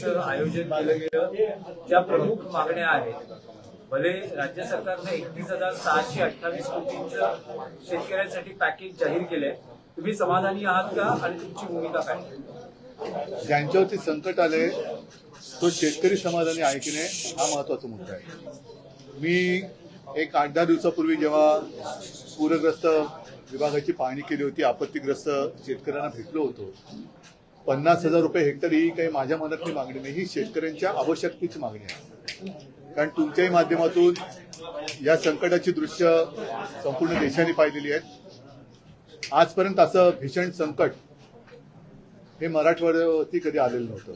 आयोजन केलं गेलं. ज्या प्रमुख मागण्या आहेत, भले राज्य सरकारने 31,628 कोटींचं शेतकऱ्यांसाठी पॅकेज जाहीर केलंय, तुम्ही समाधानी आहात का आणि तुमची भूमिका काय? ज्यांच्यावरती संकट आले तो शेतकरी समाधानी आहे की नाही हा महत्वाचा मुद्दा आहे. मी एक 8-10 दिवसापूर्वी जेव्हा पूरग्रस्त विभागाची पाहणी केली होती, आपत्तीग्रस्त शेतकऱ्यांना भेटलो होतो, 50,000 रुपये हेक्टर ही काही माझ्या मनातली मागणी नाही, ही शेतकऱ्यांच्या आवश्यकतेची मागणी आहे. कारण तुमच्याही माध्यमातून या संकटाची दृश्य संपूर्ण देशाने पाहिलेली आहेत. आजपर्यंत असं भीषण संकट हे मराठवाड्यावरती कधी आलेलं नव्हतं.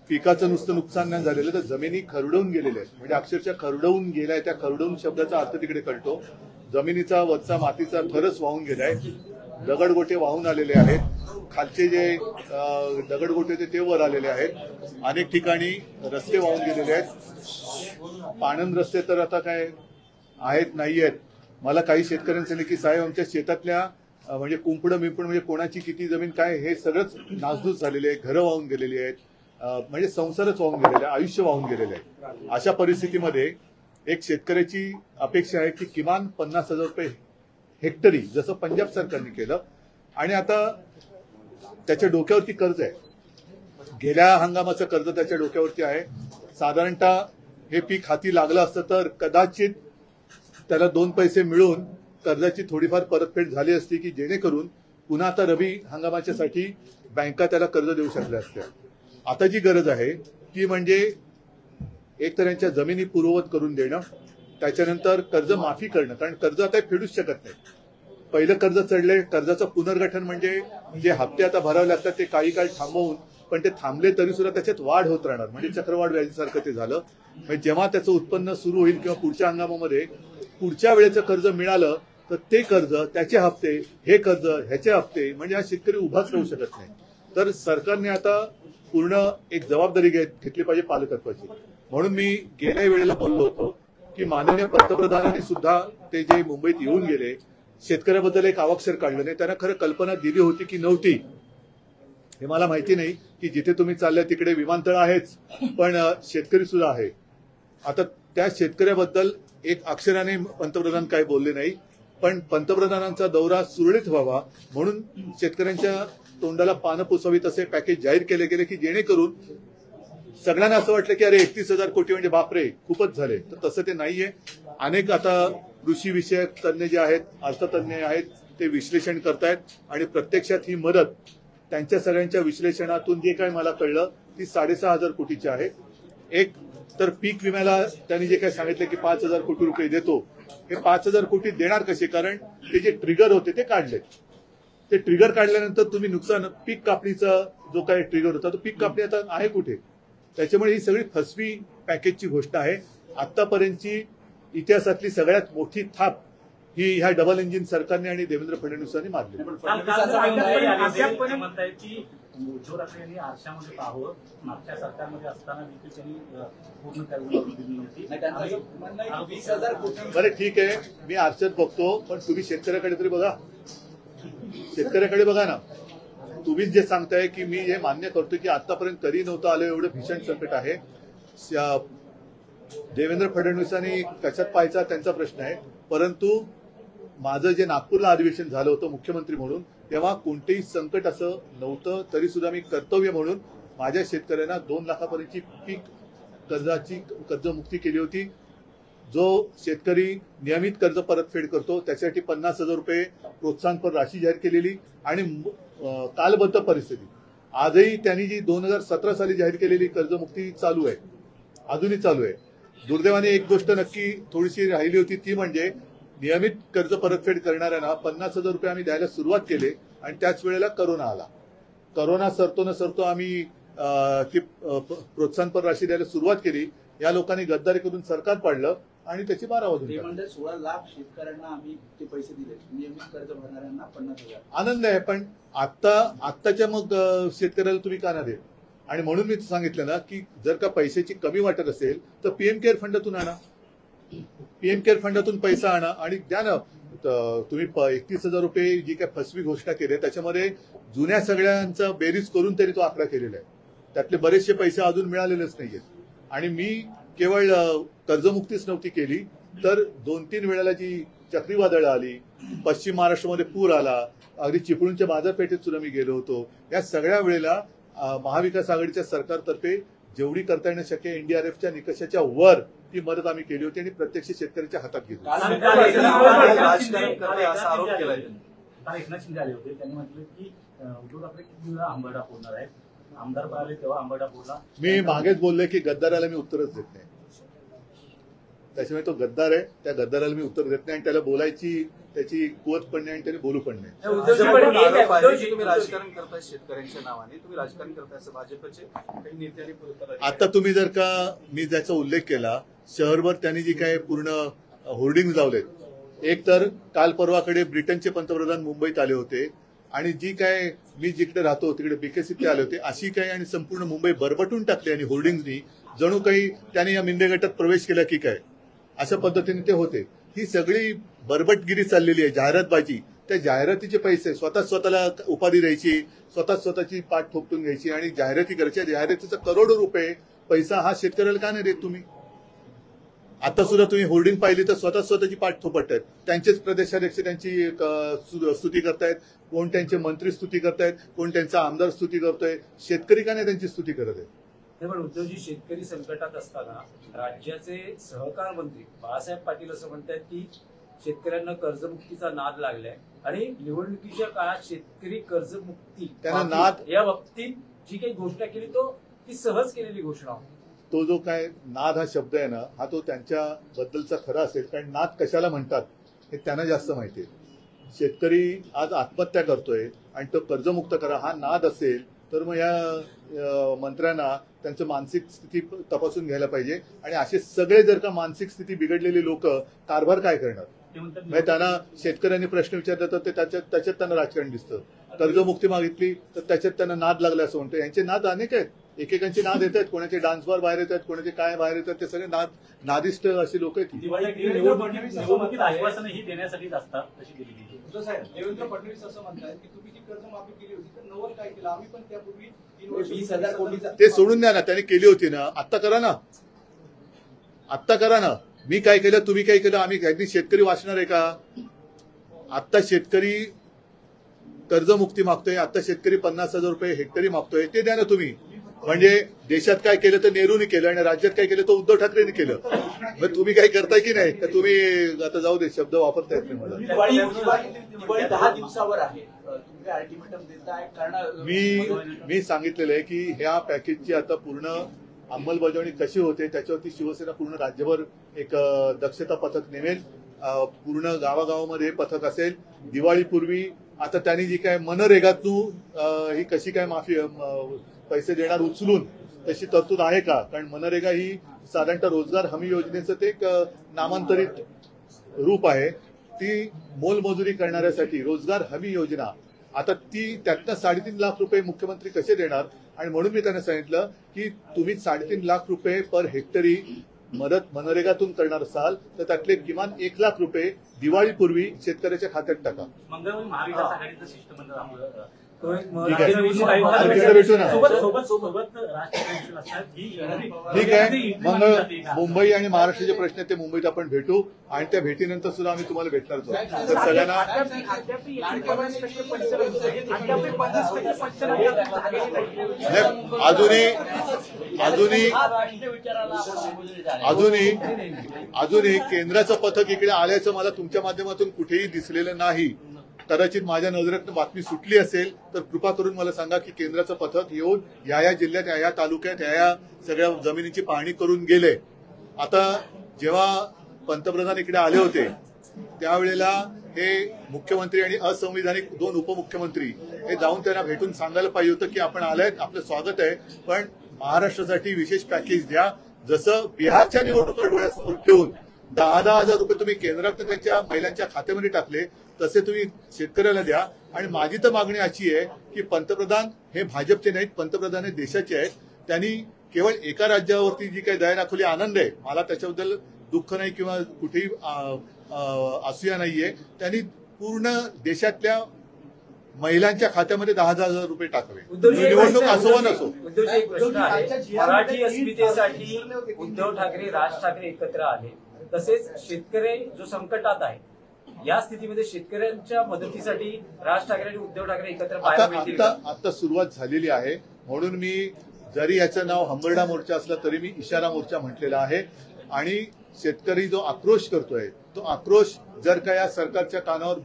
पिकाचं नुसतं नुकसान नाही झालेलं, तर जमिनी खरडवून गेलेल्या आहेत. म्हणजे अक्षरशः खरडवून गेलाय. त्या खरडवून शब्दाचा अर्थ तिकडे कळतो. जमिनीचा वरचा मातीचा थरच वाहून गेलाय. दगडगोटे वाहून आलेले आहेत. खालचे जे दगडगोटे होते ते वर आलेले आहेत. अनेक ठिकाणी रस्ते वाहून गेलेले आहेत. पाणंद रस्ते तर आता काय आहेत नाही आहेत. मला काही शेतकऱ्यांनी सांगितलं की साहेब आमच्या शेतातल्या म्हणजे कुंपडं मिंपड म्हणजे कोणाची किती जमीन काय हे सगळंच नासधूस झालेले आहे. घरं वाहून गेलेली आहेत. म्हणजे संसारच वाहून गेलेले आहे. आयुष्य वाहून गेलेले आहे. अशा परिस्थितीमध्ये एक शेतकऱ्याची अपेक्षा आहे की किमान 50,000 रुपये हेक्टरी जसं पंजाब सरकारने केलं. आणि आता त्याच्या डोक्यावरती कर्ज आहे. गेल्या हंगामाचं कर्ज त्याच्या डोक्यावरती आहे. साधारणतः हे पीक हाती लागलं असतं तर कदाचित त्याला 2 पैसे मिळून कर्जाची थोडीफार परतफेड झाली असती की जेणेकरून पुन्हा आता रबी हंगामाच्यासाठी बँका त्याला कर्ज देऊ शकल्या असत्या. आता जी गरज आहे ती म्हणजे एक तर यांच्या जमिनी पूर्ववत करून देणं, त्याच्यानंतर कर्ज माफी करणं. कारण कर्ज आता फेडूच शकत नाही. पहिलं कर्ज चढले, कर्जाचं पुनर्गठन म्हणजे जे हप्ते आता भरावे लागतात ते काही काळ थांबवून, पण ते थांबले तरी सुद्धा त्याच्यात वाढ होत राहणार. म्हणजे चक्रवाढ व्याजीसारखं ते झालं. म्हणजे जेव्हा त्याचं उत्पन्न सुरू होईल किंवा पुढच्या हंगामामध्ये पुढच्या वेळेचं कर्ज मिळालं तर ते कर्ज, त्याचे हप्ते, हे कर्ज, ह्याचे हप्ते, म्हणजे हा शेतकरी उभाच राहू शकत नाही. तर सरकारने आता पूर्ण एक जबाबदारी घेतली पाहिजे पालकत्वाची. म्हणून मी गेल्या वेळेला बोललो होतो की माननीय पंतप्रधानांनी सुद्धा ते जे मुंबईत येऊन गेले, शेतकऱ्याबद्दल एक अवाक्षर काढलं नाही. त्यांना खरं कल्पना दिली होती की नव्हती हे मला माहिती नाही. की जिथे तुम्ही चालल्या तिकडे विमानतळ आहेच, पण शेतकरी सुद्धा आहे. आता त्या शेतकऱ्याबद्दल एक अक्षराने पंतप्रधान काय बोलले नाही. पण पंतप्रधानांचा दौरा सुरळीत व्हावा म्हणून शेतकऱ्यांच्या तोंडाला पानं पुसावीत असे पॅकेज जाहीर केले गेले की जेणेकरून सगळ्यांना असं वाटलं की अरे 31,000 कोटी म्हणजे बापरे खूपच झाले. तर तसं ते नाहीये. अनेक आता कृषी विषयक तज्ञ जे आहेत, अर्थतज्ञ आहेत, ते विश्लेषण करतायत आणि प्रत्यक्षात ही मदत त्यांच्या सगळ्यांच्या विश्लेषणातून जे काही मला कळलं ती 6,500 कोटीची आहे. एक तर पीक विम्याला त्यांनी जे काही सांगितलं की 5,000 कोटी रुपये देतो, हे 5,000 कोटी देणार कसे? कारण ते जे ट्रिगर होते ते काढले. ते ट्रिगर काढल्यानंतर तुम्ही नुकसान, पीक कापणीचा जो काही ट्रिगर होता तो पीक कापणी आता आहे कुठे? त्याच्यामुळे ही सगळी फसवी पॅकेजची गोष्ट आहे. आतापर्यंतची इतिहासातली सगळ्यात मोठी थाप ही ह्या डबल इंजिन सरकारने आणि देवेंद्र फडणवीसांनी मारली. म्हणताय की उद्धव ठाकरे यांनी आरशामध्ये पाहावं, मागच्या सरकारमध्ये असताना देखील त्यांनी पूर्ण दिली नव्हती. 20,000 कोटी. बरं ठीक आहे, मी आरशात बघतो, पण तुम्ही शेतकऱ्याकडे तरी बघा. शेतकऱ्याकडे बघा ना. तुम्हीच जे सांगताय की मी हे मान्य करतो की आतापर्यंत कधी नव्हतं आलं एवढं भीषण संकट आहे. देवेंद्र फडणवीसांनी कशात पाहायचा त्यांचा प्रश्न आहे. परंतु माझं जे नागपूरला अधिवेशन झालं होतं मुख्यमंत्री म्हणून, तेव्हा कोणतेही संकट असं नव्हतं. तरी सुद्धा मी कर्तव्य म्हणून माझ्या शेतकऱ्यांना 2 लाखापर्यंतची पीक कर्जमुक्ती केली होती. जो शेतकरी नियमित कर्ज परतफेड करतो त्यासाठी 50,000 रुपये प्रोत्साहनपर राशी जाहीर केलेली आणि कालबद्ध परिस्थिती आजही त्यांनी जी 2017 साली जाहीर केलेली कर्जमुक्ती चालू आहे, अजूनही चालू आहे. दुर्दैवाने एक गोष्ट नक्की थोडीशी राहिली होती, ती म्हणजे नियमित कर्ज परतफेड करणाऱ्यांना 50,000 रुपये आम्ही द्यायला सुरुवात केली आणि त्याच वेळेला करोना आला. करोना सरतो न सरतो आम्ही ती प्रोत्साहनपर राशी द्यायला सुरुवात केली. या लोकांनी गद्दारी करून सरकार पाडलं आणि त्याची 12 वाजून 16 लाख शेतकऱ्यांना आम्ही ते पैसे दिले. नियमित कर्ज भरणाऱ्यांना 50,000. आनंद आहे. पण आत्ताच्या मग शेतकऱ्याला तुम्ही का ना दे? आणि म्हणून मी सांगितलं ना की जर का पैशाची कमी वाटत असेल तर पीएम केअर फंडातून आणा. पीएम केअर फंडातून पैसा आणा आणि द्या ना. तुम्ही 31,000 रुपये जी काय फसवी घोषणा केली त्याच्यामध्ये जुन्या सगळ्यांचा बेरीज करून तरी तो आकडा केलेला आहे. त्यातले बरेचसे पैसे अजून मिळालेलेच नाहीयेत. आणि मी केवळ कर्जमुक्तीच नव्हती केली, तर 2-3 वेळेला जी चक्रीवादळं आली, पश्चिम महाराष्ट्रामध्ये पूर आला, अगदी चिपळूणच्या बाजारपेठेत सुद्धा मी गेलो होतो. या सगळ्या वेळेला महाविकास आघाडीच्या सरकारतर्फे जेवढी करता येणं शक्य एनडीआरएफच्या निकषाच्या वर ती मदत आम्ही केली होती आणि प्रत्यक्ष शेतकऱ्याच्या हातात घेतली. एकनाथ शिंदे आले होते, त्यांनी म्हटलं की उद्धव ठाकरे किती वेळा आंबरडा फोडणार आहेत. आमदार आले तेव्हा आंबरडा फोडला. मी मागेच बोललोय की गद्दाराला मी उत्तरच देत नाही. त्याच्यामुळे तो गद्दार आहे, त्या गद्दाराला मी उत्तर देत नाही आणि त्याला बोलायची त्याची कुवत पण नाही आणि त्याने बोलू पण नाही. तुम्ही राजकारण करताय शेतकऱ्यांच्या नावाने, तुम्ही राजकारण करताय असं भाजपचे काही नेत्यांनी. आता तुम्ही जर का मी ज्याचा उल्लेख केला, शहरभर त्यांनी जी काय पूर्ण होर्डिंग लावलेत, एक तर काल परवाकडे ब्रिटनचे पंतप्रधान मुंबईत आले होते आणि जी काय मी जिकडे राहतो तिकडे बीकेसीत आले होते, अशी काय आणि संपूर्ण मुंबई बरबटून टाकली आणि होर्डिंगनी जणू काही त्यांनी या मिंदे गटात प्रवेश केला की काय, अशा पद्धतीने ते होते. ही सगळी बरबटगिरी चाललेली आहे, जाहिरातबाजी. त्या जाहिरातीचे पैसे स्वतःला उपाधी द्यायची, स्वतःची पाठ थोपटून घ्यायची आणि जाहिराती करायच्या. जाहिरातीचा करोडो रुपये पैसा हा शेतकऱ्याला का नाही देत तुम्ही? आता सुद्धा तुम्ही होर्डिंग पाहिली तर स्वतःची पाठ थोपटतायत. त्यांचेच प्रदेशाध्यक्ष त्यांची स्तुती करतायत, कोण त्यांचे मंत्री स्तुती करतायत, कोण त्यांचा आमदार स्तुती करतोय. शेतकरी का नाही त्यांची स्तुती करत आहे? पण उद्धवजी, शेतकरी संकटात असताना राज्याचे सहकार मंत्री बाळासाहेब पाटील असं म्हणतात की शेतकऱ्यांना कर्जमुक्तीचा नाद लागलाय आणि निवडणुकीच्या काळात शेतकरी कर्जमुक्ती त्यांना नाद या बाबतीत जी काही घोषणा केली ती सहज केलेली घोषणा होती. तो जो काय नाद हा शब्द आहे ना, हा तो त्यांच्या बद्दलचा खरा असेल, कारण नाद कशाला म्हणतात हे त्यांना जास्त माहिती आहे. शेतकरी आज आत्महत्या करतोय आणि तो कर्जमुक्त करा हा नाद असेल तर मग या मंत्र्यांना त्यांचं मानसिक स्थिती तपासून घ्यायला पाहिजे. आणि असे सगळे जर का मानसिक स्थिती बिघडलेले लोक कारभार काय करणार? म्हणजे त्यांना शेतकऱ्यांनी प्रश्न विचारला तर ते त्याच्यात त्यांना राजकारण दिसतं. कर्जमुक्ती मागितली तर त्याच्यात त्यांना नाद लागला असं म्हणतं. यांचे नाद अनेक आहेत, एकेकांचे नाद येत आहेत, कोणाचे डान्स बार बाहेर येतात, कोणाचे काय बाहेर येतात, ते सगळे नादिष्ट असे लोक आहेत. निवडणुकीत आश्वासनही देण्यासाठीच असतात तशी दिली गेली. देवेंद्र फडणवीस असं म्हणतात की तुम्ही जी कर्जमाफी केली होती तर नवल काय केलं, आम्ही पण त्यापूर्वी 20,000 कोटीचा. ते सोडून द्या ना, त्यांनी केली होती ना, आत्ता करा ना, आत्ता करा ना. मी काय केलं, तुम्ही काय केलं, आम्ही अगदी शेतकरी वाचणार आहे का? आत्ता शेतकरी कर्जमुक्ती मागतोय, आता शेतकरी 50,000 रुपये हेक्टरी मागतोय, ते द्या ना तुम्ही. म्हणजे देशात काय केलं तर नेहरूने केलं आणि राज्यात काय केलं तर उद्धव ठाकरेंनी केलं. मग तुम्ही काय करताय की नाही? तर तुम्ही आता जाऊ दे, शब्द वापरता येत नाही मला. दिवाळी 10 दिवसावर आहे, तुम्ही अल्टिमेटम देताय. कारण मी सांगितलेलं आहे की ह्या पॅकेजची आता पूर्ण अंमलबजावणी कशी होते त्याच्यावरती शिवसेना पूर्ण राज्यभर एक दक्षता पथक नेमेल. पूर्ण गावागावामध्ये पथक असेल. दिवाळीपूर्वी आता त्यांनी जी काय मनरेगातून ही कशी काय माफी पैसे देणार उचलून तशी तरतूद आहे का? कारण मनरेगा ही साधारणतः रोजगार हमी योजनेचं ते एक नामांतरित रूप आहे. ती मोलमजुरी करणाऱ्यासाठी रोजगार हमी योजना, आता ती त्यातनं 3.5 लाख रुपये मुख्यमंत्री कसे देणार? आणि म्हणून मी त्यांना सांगितलं की तुम्ही 3.5 लाख रुपये पर हेक्टरी मदत मनरेगातून करणार असाल तर त्यातले किमान 1 लाख रुपये दिवाळीपूर्वी शेतकऱ्याच्या खात्यात टाका. मंगळवारी महाविकास आघाडीचं शिष्टमंडळ ठीक आहे. मग मुंबई आणि महाराष्ट्राचे प्रश्न ते मुंबईत आपण भेटू आणि त्या भेटीनंतर सुद्धा आम्ही तुम्हाला भेटणार आहोत. तर सगळ्यांना अजूनही केंद्राचं पथक इकडे आल्याचं मला तुमच्या माध्यमातून कुठेही दिसलेलं नाही. कदाचित माझ्या नजरेतून बातमी सुटली असेल तर कृपा करून मला सांगा की केंद्राचं पथक येऊन या जिल्ह्यात या तालुक्यात या सगळ्या जमिनीची पाहणी करून गेले. आता जेव्हा पंतप्रधान इकडे आले होते त्यावेळेला हे मुख्यमंत्री आणि असंविधानिक 2 उपमुख्यमंत्री हे जाऊन त्यांना भेटून सांगायला पाहिजे होतं की आपण आलायत, आपलं स्वागत आहे, पण महाराष्ट्रासाठी विशेष पॅकेज द्या. जसं बिहारच्या निवडणुका डोळ्यासमोर ठेवून 10,000 रुपये तुम्ही केंद्रात त्यांच्या महिलांच्या खात्यामध्ये टाकले तसे तुम्ही शेतकऱ्याला द्या. आणि माझी तर मागणी अशी आहे की पंतप्रधान हे भाजपचे नाहीत, पंतप्रधान हे देशाचे आहेत. त्यांनी केवळ एका राज्यावरती जी काही दया दाखवली आनंद आहे, मला त्याच्याबद्दल दुःख नाही किंवा कुठेही असूया नाहीये. त्यांनी पूर्ण देशातल्या महिलांच्या खात्यामध्ये 10,000 रुपये टाकावे. उद्धवजी, एक निवडणूक प्रश्न- असो वा नसो. उद्धवजी, एक प्रश्न आहे. मराठी अस्मितेसाठी उद्धव ठाकरे, राज ठाकरे एकत्र आले. तसेच शेतकरी जो संकटात आहे, या स्थितीमध्ये शेतकऱ्यांच्या मदतीसाठी राज ठाकरे आणि उद्धव ठाकरे एकत्र पाहायला मिळतील का? आता सुरुवात झालेली आहे. म्हणून मी जरी याचं नाव हंबरडा मोर्चा असलं तरी मी इशारा मोर्चा म्हटलेला आहे. आणि शेतकरी जो आक्रोश करतोय तो आक्रोश जर का या सरकारच्या कानावर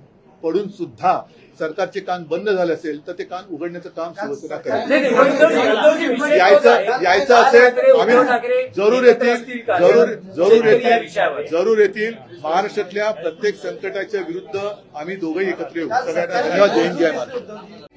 पडून सुद्धा सरकारचे कान बंद झाले असेल तर ते कान उघडण्याचं काम शिवसेना करेल. नाही, नाही, उद्धवजी, विषय तोच आहे. यायचं राज असेल ठाकरे, उद्धव आम्ही ठाकरे जरूर एकत्र येतील, असतील का? जरूर शेतकरी या येतील, विषयावर. जरूर येतील. महाराष्ट्रातल्या प्रत्येक संकटाच्या विरुद्ध आम्ही दोघंही एकत्र येऊ. सगळ्यांना धन्यवाद. जय हिंद, जय महाराष्ट्र.